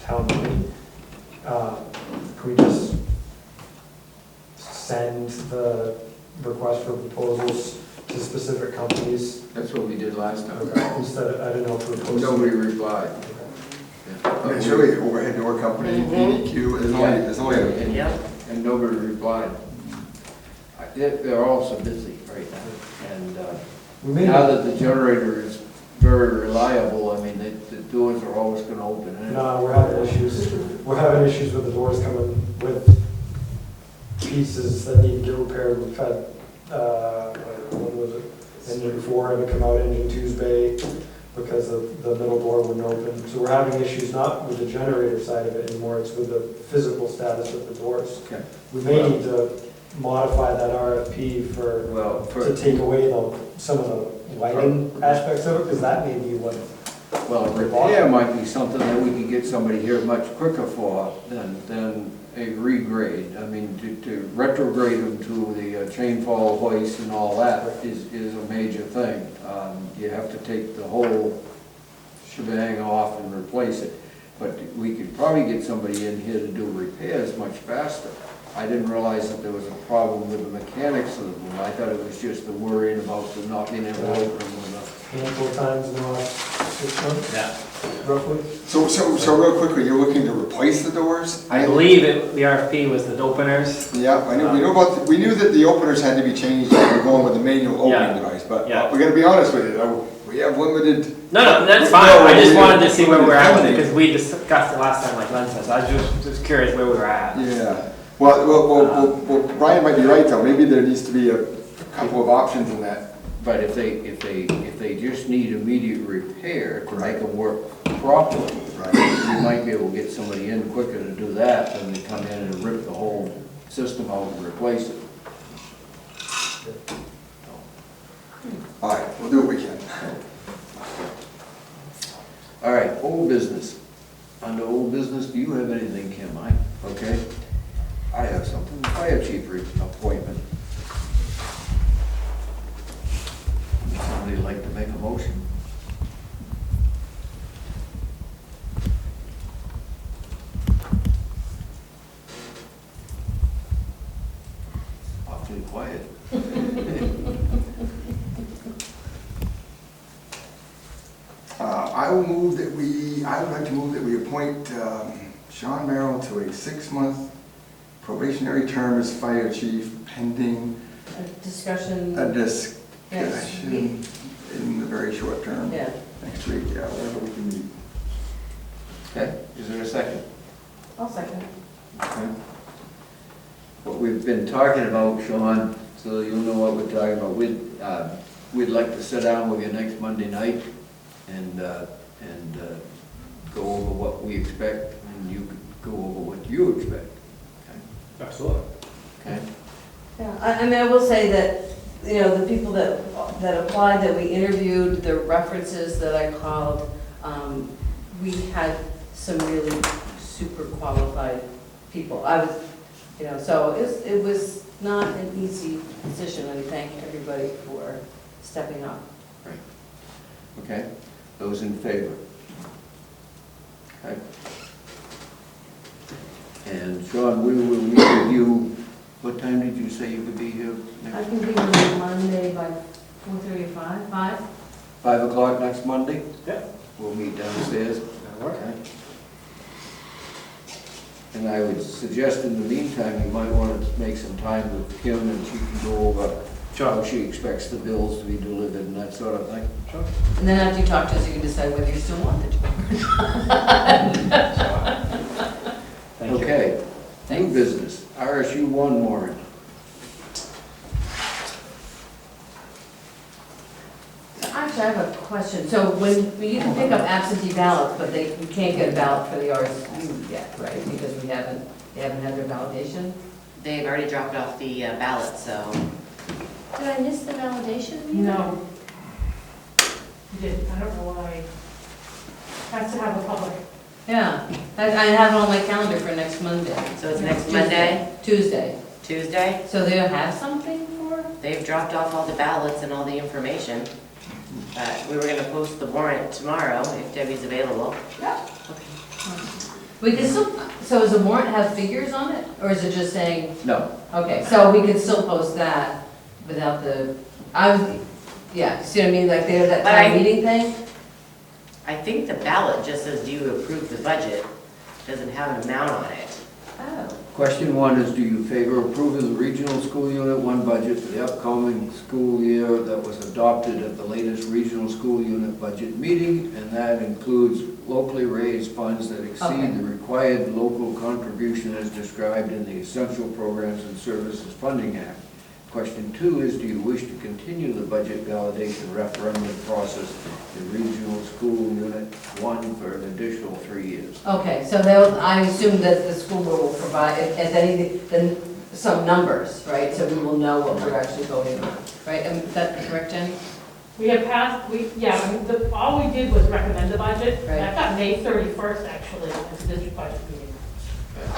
town money, can we just send the request for proposals to specific companies? That's what we did last time. Instead of, I don't know if we're posting. Nobody replied. It's really overhead door company, PDQ, there's only, And- Yep. And nobody replied. They're all so busy right now. And We may now that the generator is very reliable, I mean, the doors are always gonna open. No, we're having issues. We're having issues with the doors coming with pieces that need to get repaired. We've had, what was it? Engine 4 had to come out, engine 2's bay, because the middle door wouldn't open. So we're having issues not with the generator side of it anymore, it's with the physical status of the doors. Okay. We may need to modify that RFP Well, to take away some of the lighting aspects of it, because that may be what. Well, repair might be something that we could get somebody here much quicker for than a regrade. I mean, to retrograde them to the chain fall hoist and all that is a major thing. You have to take the whole shebang off and replace it. But we could probably get somebody in here to do repairs much faster. I didn't realize that there was a problem with the mechanics of them. I thought it was just the worrying about them not being able to open them with Handful of times in the last 6 months, Yeah. roughly. so real quickly, you're looking to replace the doors? I believe the RFP was the openers. Yeah, I know, we knew that the openers had to be changed, and we're going with the manual Yeah. opening device, but Yeah. we're gonna be honest with you, we have limited. No, that's fine. I just wanted to see where we're at with it, because we discussed it last time, like Len says. I was just curious where we were at. Yeah, well, Brian might be right though, maybe there needs to be a couple of options in that. But if they just need immediate repair to make them work properly, you might be able to get somebody in quicker to do that than to come in and rip the whole system out and replace it. All right, we'll do what we can. All right, old business. Under old business, do you have anything, Kim? Okay. I have something. Fire chief appointment. Would somebody like to make a motion? Awfully quiet. I would like to move that we appoint Sean Merrill to a 6-month probationary term as fire chief pending A discussion. a discussion in the very short term. Yeah. Next week, yeah, wherever we can meet. Okay, is there a second? I'll second. Okay. What we've been talking about, Sean, so you'll know what we're talking about, we'd like to sit down with you next Monday night and go over what we expect, and you could go over what you expect. Absolutely. Okay? Yeah, I mean, I will say that, you know, the people that applied, that we interviewed, the references that I called, we had some really super qualified people. I was, you know, so it was not an easy position, and thank everybody for stepping up. Right. Okay? Those in favor? Okay. And Sean, we will meet with you, what time did you say you could be here I next? can be here Monday by 4:30 or 5? 5 o'clock next Monday? Yeah. We'll meet downstairs. Okay. And I would suggest in the meantime, you might want to make some time with Kim and she can go over how she expects the bills to be delivered and that sort of thing. Sure. And then after you talk to us, you can decide whether you still want the job. Thank you. Okay, new business, RSU 1 warrant. Actually, I have a question. So when you can pick up absentee ballots, but you can't get a ballot for the RSU yet, right? Because they haven't had their validation? They've already dropped off the ballot, so. Did I miss the validation? No. You did, I don't know why. Has to have a public Yeah, I have it on my calendar for next Monday. So it's next Monday, Tuesday. Tuesday? So they'll have something for? They've dropped off all the ballots and all the information. We were gonna post the warrant tomorrow if Debbie's available. Yeah. We can still, so does the warrant have figures on it, or is it just saying, No. okay, so we can still post that without the, yeah, see what I mean, like they have that But town I- meeting thing? I think the ballot just says, do you approve the budget? Doesn't have an amount on it. Oh. Question one is, do you favor approving the regional school unit one budget for the upcoming school year that was adopted at the latest regional school unit budget meeting? And that includes locally raised funds that Okay. exceed the required local contribution as described in the Essential Programs and Services Funding Act. Question two is, do you wish to continue the budget validation referendum process in regional school unit one for an additional 3 years? Okay, so I assume that the school board will provide, if anything, then some numbers, right? So we will know what we're actually voting on, right? Is that correct, Jenny? We have passed, all we did was recommend the budget. Right. I've got May 31st actually, as a district budget meeting.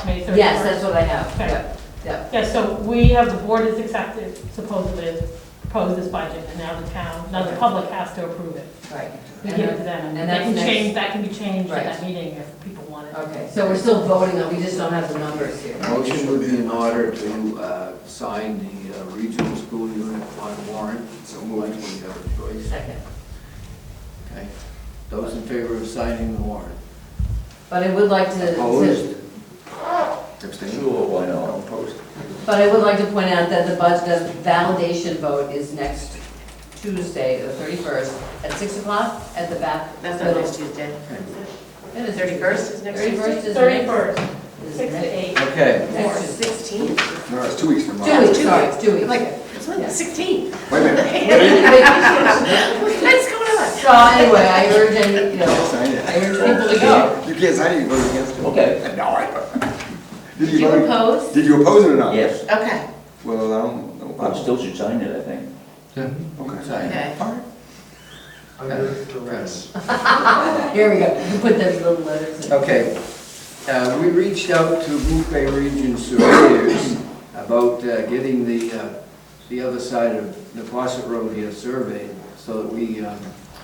May 31st. Yes, that's what I have, Okay. yep, yep. Yeah, so the board has accepted, supposedly proposed this budget, and now the public has to approve it. Right. We give it to them, and And they that's can next- change, that can be changed at Right. that meeting if people want it. Okay, so we're still voting on, we just don't have the numbers here. Motion would be in order to sign the regional school unit one warrant. So moved. We have a choice. Second. Okay. Those in favor of signing the warrant? But I would like to. Opposed? Abstained? Sure, why not? Opposed? But I would like to point out that the budget, the validation vote is next Tuesday, the 31st, at 6 o'clock at the back. That's not next Tuesday. It is 31st is next 31st Tuesday? is 31st, is 6 to next- 8. Okay. Or Next Tuesday. 16th? No, it's 2 weeks from now. 2 weeks, sorry, it's 2 weeks. I'm like, it's on the Yeah. 16th. Wait a minute. What's going on? So anyway, I urge any, Sign it. I urge people to go. You can't sign it, you voted against it. Okay. No, I. Did you vote- oppose? Did you oppose it or not? Yes, Okay, Well, I don't know. I still should sign it, I think. Okay. Sign it. okay. Under duress. Here we go, you put those little letters in. Okay, we reached out to Blue Bay Region surveyors about getting the other side of Neposset Road here surveyed, so that we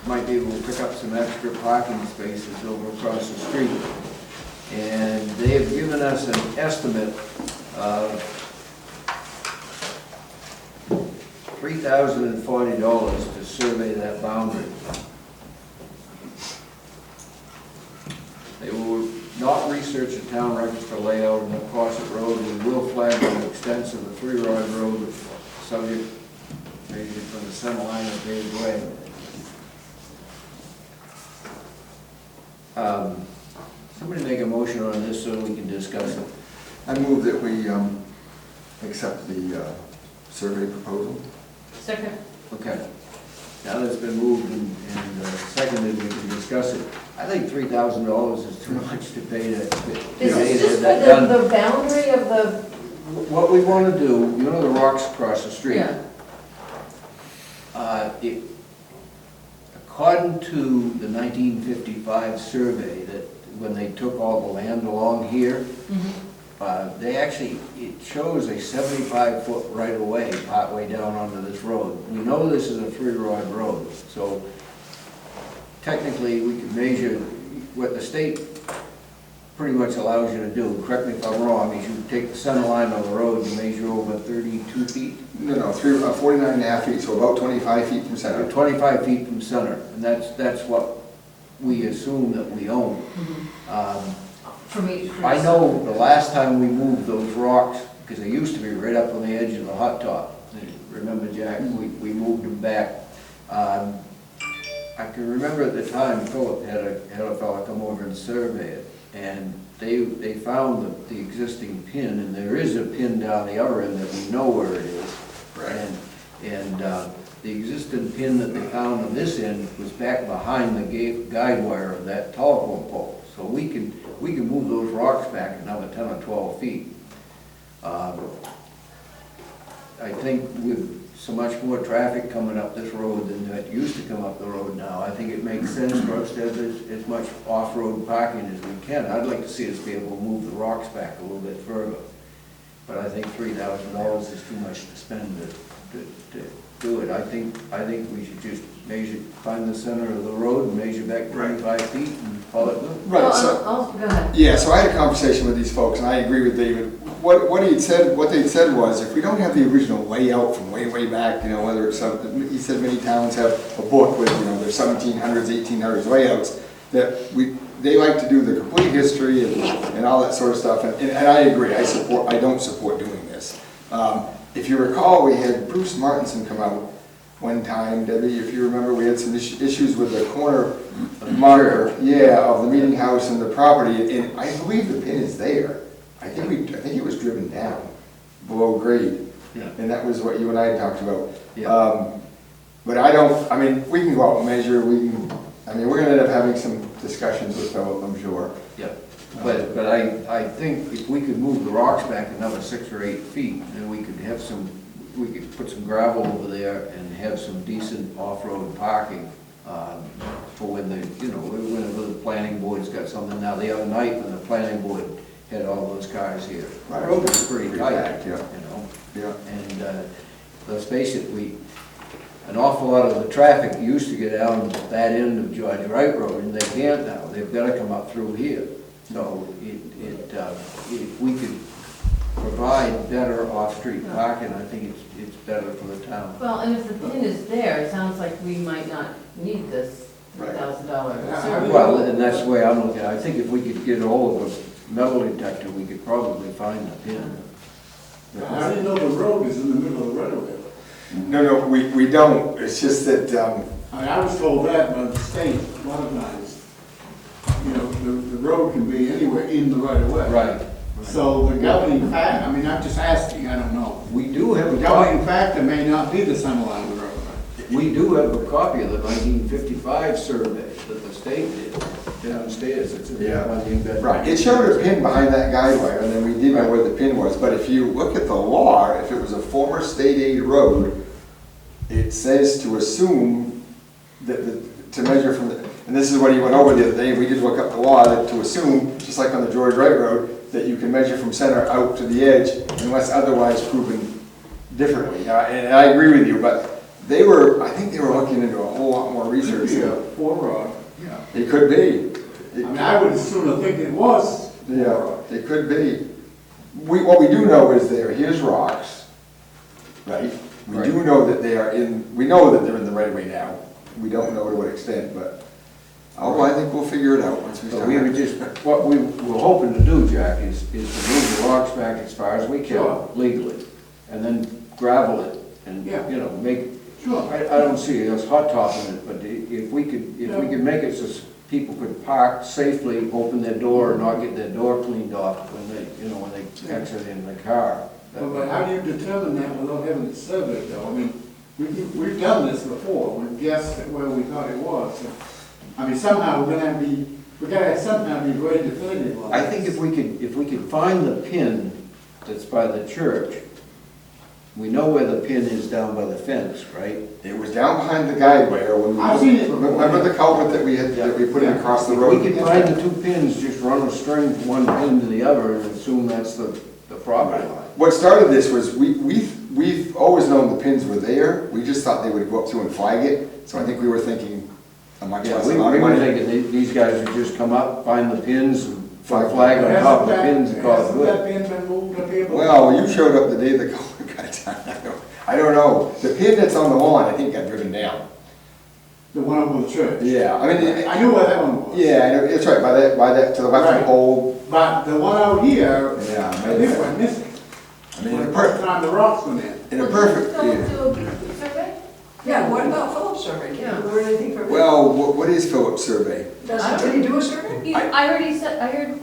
might be able to pick up some extra parking spaces over across the street. And they have given us an estimate of $3,040 to survey that boundary. They will not research the town register layout of the Neposset Road. We will flag an extensive of 3-rod road, subject maybe from the center line of David Way. Somebody make a motion on this so we can discuss it. I move that we accept the survey proposal. Second. Okay. Now that it's been moved and seconded, we can discuss it. I think $3,000 is too much to pay to Is get this just that for done. the boundary of the, What we want to do, you know the rocks across the street? yeah, According to the 1955 survey, that when they took all the land along here, they actually, it shows a 75-foot right-of-way partway down onto this road. We know this is a 3-rod road, so technically we can measure what the state pretty much allows you to do. Correct me if I'm wrong, is you take the center line of the road, you measure over 32 feet? No, 49 and a half feet, so about 25 feet from center. 25 feet from center, and that's what we assume that we own. for me. I know the last time we moved those rocks, because they used to be right up on the edge of the hot top. Remember, Jack, we moved them back. I can remember at the time, Philip had a fella come over and survey it, and they found the existing pin, and there is a pin down the other end that we know where it is. Right. And the existing pin that they found on this end was back behind the guide wire of that telephone pole. So we can move those rocks back another 10 or 12 feet. I think with so much more traffic coming up this road than that used to come up the road now. I think it makes sense for us to have as much off-road parking as we can. I'd like to see us be able to move the rocks back a little bit further. But I think $3,000 is too much to spend to do it. I think we should just find the center of the road and measure back 25 feet and call it good. Right, so, Go ahead. yeah, so I had a conversation with these folks, and I agree with David. What they said was, if we don't have the original layout from way back, you know, whether it's something, he said many towns have a book with, you know, their 1700s, 1800s layouts, that they like to do the complete history and all that sort of stuff, and I agree, I don't support doing this. If you recall, we had Bruce Martinson come out one time, Debbie, if you remember, we had some issues with the corner marker, yeah, of the meeting house and the property, and I believe the pin is there. I think it was driven down below grade, Yeah. and that was what you and I had talked about. Yeah. But I mean, we can go out and measure, we're gonna end up having some discussions with Philip, I'm sure. Yeah, but I think if we could move the rocks back another 6 or 8 feet, then we could put some gravel over there and have some decent off-road parking for when whenever the planning board's got something. Now, the other night, when the planning board had all those cars here, the road was pretty tight, packed, yeah. you know? Yeah. And let's face it, an awful lot of the traffic used to get down that end of George Wright Road, and they can't now. They've got to come up through here. So if we could provide better off-street parking, I think it's better for the town. Well, and if the pin is there, it sounds like we might not need this $3,000 service. Well, and that's the way I'm looking at it. I think if we could get a hold of a metal detector, we could probably find the pin. How do you know the road is in the middle of the right of way? No, we don't, it's just that, I was told that by the state a lot of times. You know, the road can be anywhere in the right of way. Right. So the governing factor, I mean, I'm just asking, I don't know. We do have The a governing factor may not be the center line of the road. We do have a copy of the 1955 survey that the state did downstairs. It's in the Yeah. one in bed. right, it showed a pin behind that guide wire, and then we didn't know where the pin was, but if you look at the law, if it was a former state aid road, it says to assume to measure from the, and this is what he went over the other day, we did look up the law, that to assume, just like on the George Wright Road, that you can measure from center out to the edge unless otherwise proven differently. And I agree with you, but I think they were looking into a whole lot more research. Could be a four-rod, yeah. It could be. I mean, I would sooner think it was Yeah, four-rod. it could be. What we do know is here's rocks, right? We do know that we know that they're in the right of way now. We don't know to what extent, but, I think we'll figure it out once we So start. we were what we were hoping to do, Jack, is to move the rocks back as far as we can Sure. legally, and then gravel it, and, Yeah. make, Sure. I don't see us hot topping it, but if we could make it so people could park safely, open their door, and not get their door cleaned off when they exit in the car. But how do you determine that without having it surveyed though? I mean, we've done this before, we've guessed at where we thought it was. So, I mean, somehow we gotta somehow be very definitive on I this. think if we could find the pin that's by the church, we know where the pin is down by the fence, right? It was down behind the guide wire when we. I've seen it before. Remember the culvert that we put in across the road? If we could find the 2 pins, just run a string from one pin to the other and assume that's the property line. What started this was, we've always known the pins were there, we just thought they would go up through and flag it, so I think we were thinking a much Yeah, less we amount of were money. thinking these guys would just come up, find the pins, and flag on top of the pins and call it Hasn't that good. pin been moved up here? Well, you showed up the day the culvert got done, I don't know, the pin that's on the lawn, I think got driven down. The one over the church? Yeah, I mean, I knew where that one was. yeah, I know, it's right, by that, to the left of the Right. pole, But the one out here, yeah, I maybe. think went missing. I mean, When the first time the rocks went in. in a perfect, Don't yeah. do a survey? Yeah, what about Philip's survey? Did you learn anything from him? Well, what is Philip's survey? Did he do a survey? I heard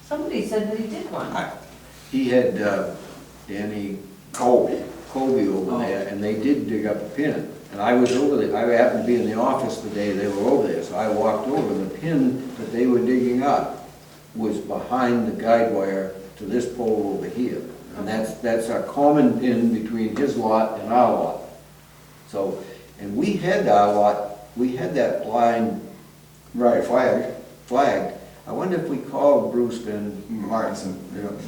somebody said that he did one. He had Danny Colby. Colby over there, and they did dig up a pin. And I was over there, I happened to be in the office the day they were over there, so I walked over, and the pin that they were digging up was behind the guide wire to this pole over here. And that's a common pin between his lot and our lot. So, and we had our lot, we had that line Right, flag, flagged. I wonder if we called Bruce Van, Martinson,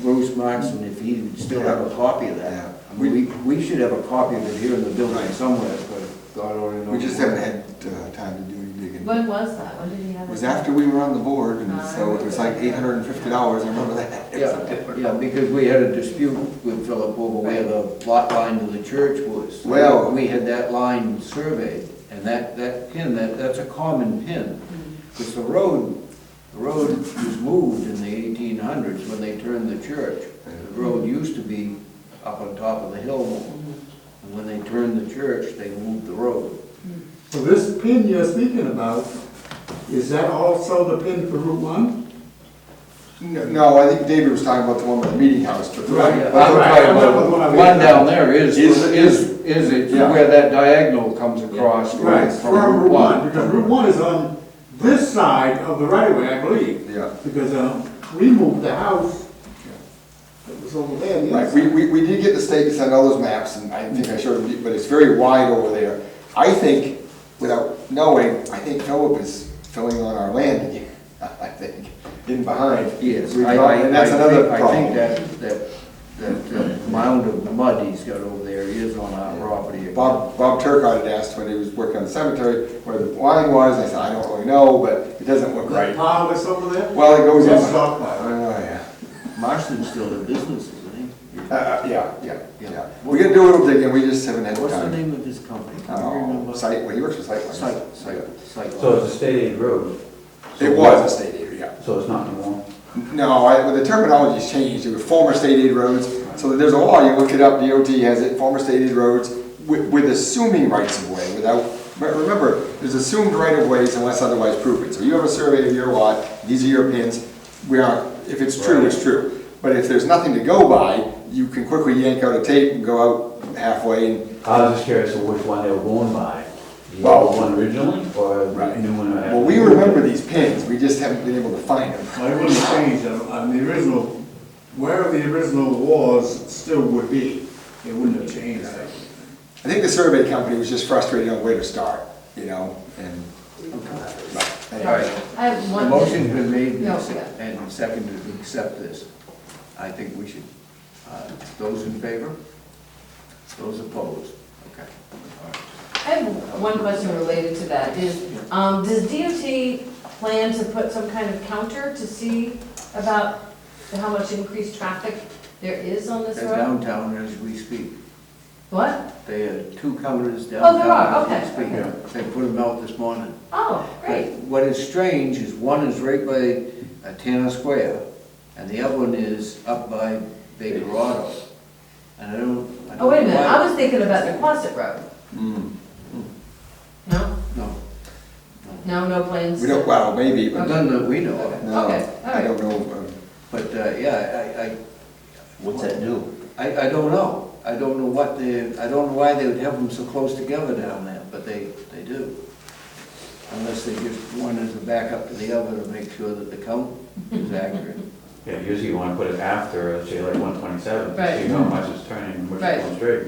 Bruce Martinson, if he still have a copy of that. Yeah. I mean, we should have a copy of it here in the building Right. somewhere, but God only knows. We just where. haven't had time to do any digging. When was that? When did he have It it? was after we were on the board, and so it was like $850, I remember that. Yeah, because we had a dispute with Philip over where the lot line to the church was. Well- We had that line surveyed, and that pin, that's a common pin. Because the road was moved in the 1800s when they turned the church. The road used to be up on top of the hill more. And when they turned the church, they moved the road. So this pin you're speaking about, is that also the pin for Route 1? No, I think David was talking about the one with the meeting house. But Right. I'm talking about the one down there is it Yeah. where that diagonal comes across Right, from from Route 1. because Route 1 is on this side of the right of way, I believe. Yeah. Because we moved the house that was over there. the Right, other side. we did get the state to send all those maps, and I think I showed them, but it's very wide over there. I think, without knowing, I think Philip is filling on our land again, I think, in behind. Yes, And that's another I problem. think that mound of mud he's got over there is on our property. Bob Turcott had asked when he was working on the cemetery where the line was, and I said, I don't really know, but it doesn't look right. That pile that's over there? Well, it goes in. That's stockpile. Oh, yeah. Marston's still in business, isn't he? Yeah. We're gonna do a little digging, we just haven't had What's the time. name of his company? Can you remember? Site, well, he works for Site. Site. So it's a state aid road, It was a state aid, yeah. so it's not anymore? No, the terminology's changed, it was former state aid roads, so there's a law, you look it up, DOT has it, former state aid roads, with assuming rights of way, without, remember, there's assumed right of ways unless otherwise proven. So you have a survey of your lot, these are your pins, we aren't, if it's true, it's true. But if there's nothing to go by, you can quickly yank out a tape and go out halfway and, I was just curious of which one they were going by. The Well- old one originally, or the Right. new one? well, we remember these pins, we just haven't been able to find them. Well, it wouldn't have changed, on the original, wherever the original was still would be, it wouldn't have changed. I think the survey company was just frustrated on where to start, you know, and. but All anyway. right, I have the one. motion's been made No, and seconded to accept this. I think we should, those in favor? Those opposed? Okay. I have one question related to that, is, does DOT plan to put some kind of counter to see about how much increased traffic there is on this They're road? downtown as we speak. What? They had 2 counters Oh, there downtown are, as we okay, speak. okay. They put them out this morning. Oh, great. But what is strange is one is right by Tanner Square, and the other one is up by Baker Auto. And I don't Oh, wait a minute, know I was thinking about the Quonset road. Mm. No? No, No plans? We don't, well, maybe, but but none that we know of. no, Okay, all I right. don't know. But, yeah, What's that do? I don't know. I don't know what I don't know why they would have them so close together down there, but they do. Unless they just one as a backup to the other to make sure that the count is accurate. Yeah, usually you want to put it after, say like 127, to Right. see how much is turning and which Right. is going straight.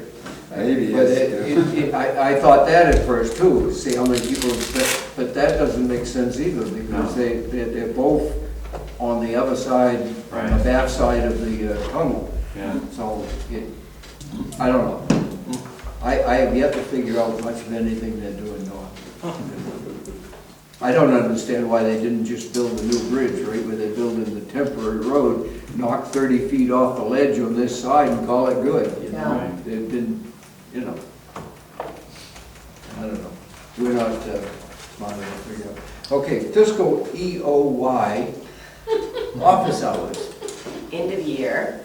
Maybe, But yes. I thought that at first too, to see how many people, but that doesn't make sense either, because they're both on the other side, on the Right. back side of the tunnel. Yeah. So I don't know. I have yet to figure out much of anything they're doing north. I don't understand why they didn't just build a new bridge right where they're building the temporary road, knock 30 feet off the ledge on this side and call it good, you know? Yeah. They've been, you know, I don't know. We're not smart enough to figure out. Okay, fiscal EOY, office hours. End of year.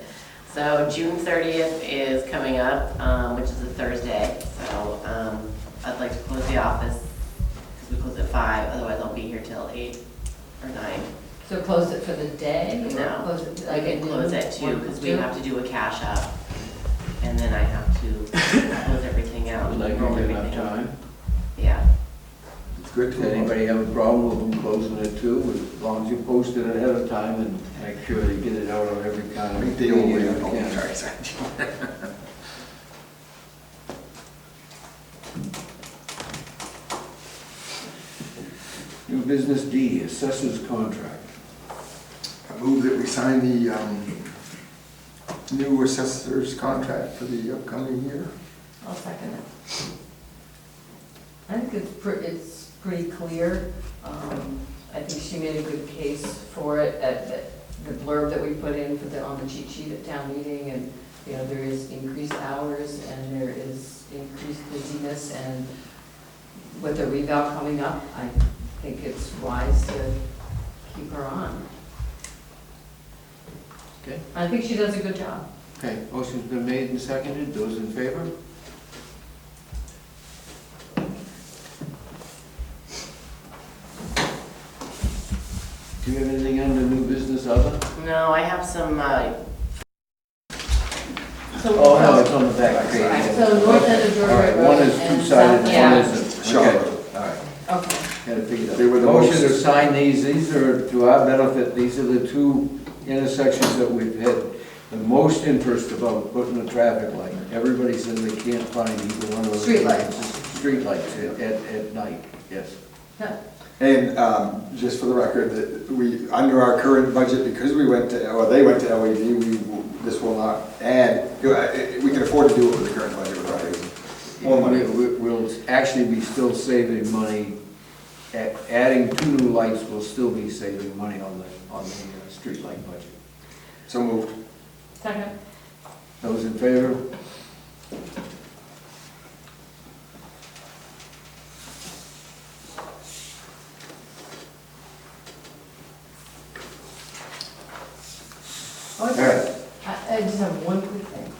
So June 30th is coming up, which is a Thursday. So I'd like to close the office because we close at 5, otherwise I'll be here till 8 or 9. So close it for the day? or No, close it I like can close at 2 because we have to do a cash up. And then I have to close everything out. Would like to roll give enough everything. time. Yeah. It's good Does to anybody have a problem with them closing it too? As long as you post it ahead of time and make sure they get it out on every kind of Big deal, we media don't you know. can. New business D, assessors contract. I move that we sign the new assessor's contract for the upcoming year. I'll second it. I think it's pretty clear. I think she made a good case for it at the blurb that we put in for on the cheat sheet at town meeting, and, you know, there is increased hours and there is increased busyness, and with the reval coming up, I think it's wise to keep her on. Okay. I think she does a good job. Okay, motion's been made and seconded. Those in favor? Do you have anything under new business other? No, I have some, Oh, no, it's on the back page. So north end of Georgia All right, Road one is and two-sided, one south- isn't. Sure. Okay, all right. Okay. Had to figure They were that. the Motion most- to sign these are to our benefit, these are the two intersections that we've had the most interest about putting a traffic light. Everybody says they can't find either one of those. Street lights. Street lights at night, yes. Yeah. And just for the record, that we, under our current budget, because we went to, or they went to LED, this will not add, we can afford to do it with the current budget without raising more money. We'll actually be still saving money. Adding two new lights will still be saving money on the street light budget. So moved. Second. Those in favor? Oh, All right. I just have one quick thing,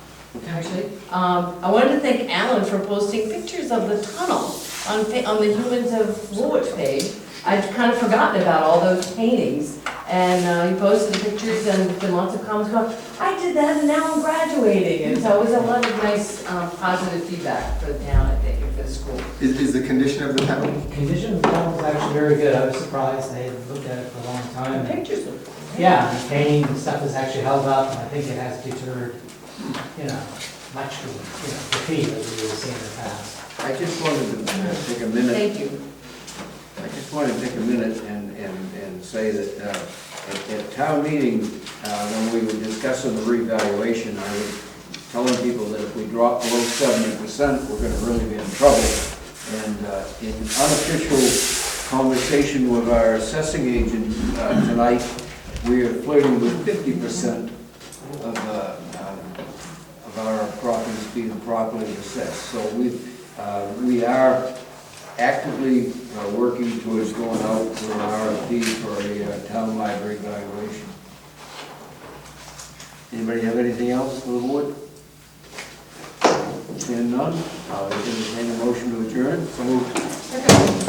actually. I wanted to thank Alan for posting pictures of the tunnel on the Humans of Woolwich page. I'd kind of forgotten about all those paintings, and he posted the pictures, and there's been lots of comments going, I did that and now I'm graduating. And so it was a lot of nice, positive feedback for the town, I think, and for the school. Is the condition of the tunnel? Condition of the tunnel is actually very good. I was surprised. They had looked at it for a long time. The pictures look. Yeah, the painting and stuff has actually held up, and I think it has deterred, much of, the feet that we were seeing in the past. I just wanted to take a minute. Thank you. I just wanted to take a minute and say that at town meeting, when we were discussing the revaluation, I was telling people that if we drop below 70%, we're gonna really be in trouble. And in unofficial conversation with our assessing agent tonight, we are flirting with 50% of our properties being properly assessed. So we are actively working towards going out for an RFP for a town library valuation. Anybody have anything else for the board? Seeing none, I'll entertain a motion to adjourn. So moved. Okay.